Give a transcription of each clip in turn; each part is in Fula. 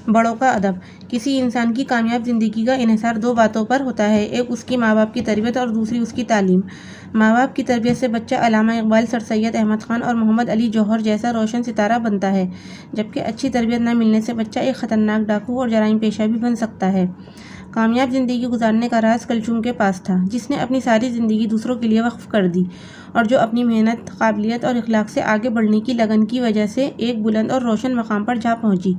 بڑوں کا ادب۔ کسی انسان کی کامیاب زندگی کا انحصار دو باتوں پر ہوتا ہے، ایک اس کی ماں باپ کی تربیت اور دوسری اس کی تعلیم۔ ماں باپ کی تربیت سے بچہ علامہ اقبال، سر سید احمد خان اور محمد علی جوہر جیسا روشن ستارہ بنتا ہے، جبکہ اچھی تربیت نہ ملنے سے بچہ ایک خطرناک ڈاکو اور جرائم پیشہ بھی بن سکتا ہے۔ کامیاب زندگی گزارنے کا راز کلثوم کے پاس تھا، جس نے اپنی ساری زندگی دوسروں کے لیے وقف کر دی اور جو اپنی محنت، قابلیت اور اخلاق سے آگے بڑھنے کی لگن کی وجہ سے ایک بلند اور روشن مقام پر جا پہنچی۔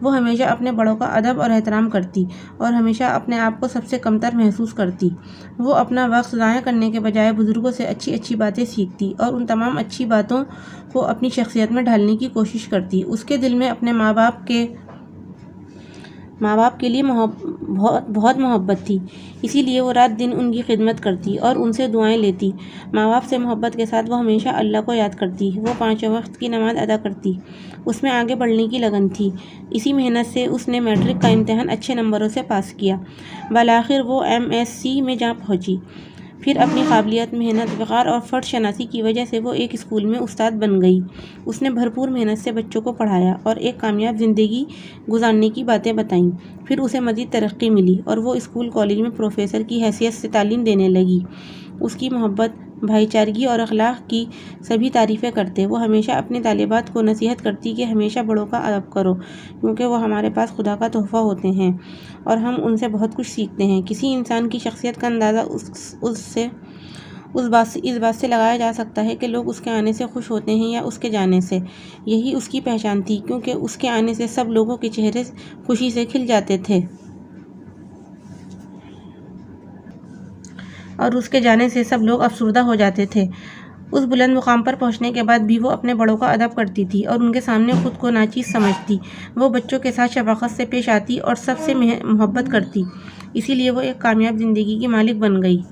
وہ ہمیشہ اپنے بڑوں کا ادب اور احترام کرتی اور ہمیشہ اپنے آپ کو سب سے کمتر محسوس کرتی۔ وہ اپنا وقت ضائع کرنے کے بجائے بزرگوں سے اچھی اچھی باتیں سیکھتی اور ان تمام اچھی باتوں کو اپنی شخصیت میں ڈھالنے کی کوشش کرتی۔ اس کے دل میں اپنے ماں باپ کے لیے بہت محبت تھی، اسی لیے وہ رات دن ان کی خدمت کرتی اور ان سے دعائیں لیتی۔ ماں باپ سے محبت کے ساتھ وہ ہمیشہ اللہ کو یاد کرتی۔ وہ 5 وقت کی نماز ادا کرتی، اس میں آگے بڑھنے کی لگن تھی۔ اسی محنت سے اس نے میٹرک کا امتحان اچھے نمبروں سے پاس کیا۔ بالآخر وہ MSc میں جا پہنچی۔ پھر اپنی قابلیت، محنت، وقار اور فرد شناسی کی وجہ سے وہ ایک اسکول میں استاد بن گئی۔ اس نے بھرپور محنت سے بچوں کو پڑھایا اور ایک کامیاب زندگی گزارنے کی باتیں بتائیں۔ پھر اسے مزید ترقی ملی اور وہ اسکول کالج میں پروفیسر کی حیثیت سے تعلیم دینے لگی۔ اس کی محبت، بھائی چارگی اور اخلاق کی سبھی تعریفیں کرتے۔ وہ ہمیشہ اپنی طالبات کو نصیحت کرتی کہ ہمیشہ بڑوں کا ادب کرو، کیونکہ وہ ہمارے پاس خدا کا تحفہ ہوتے ہیں اور ہم ان سے بہت کچھ سیکھتے ہیں۔ کسی انسان کی شخصیت کا اندازہ اس بات سے لگایا جا سکتا ہے کہ لوگ اس کے آنے سے خوش ہوتے ہیں یا اس کے جانے سے۔ یہی اس کی پہچان تھی، کیونکہ اس کے آنے سے سب لوگوں کے چہرے خوشی سے کھل جاتے تھے اور اس کے جانے سے سب لوگ افسردہ ہو جاتے تھے۔ اس بلند مقام پر پہنچنے کے بعد بھی وہ اپنے بڑوں کا ادب کرتی تھی اور ان کے سامنے خود کو ناچیز سمجھتی۔ وہ بچوں کے ساتھ شفقت سے پیش آتی اور سب سے محبت کرتی، اسی لیے وہ ایک کامیاب زندگی کی مالک بن گئی۔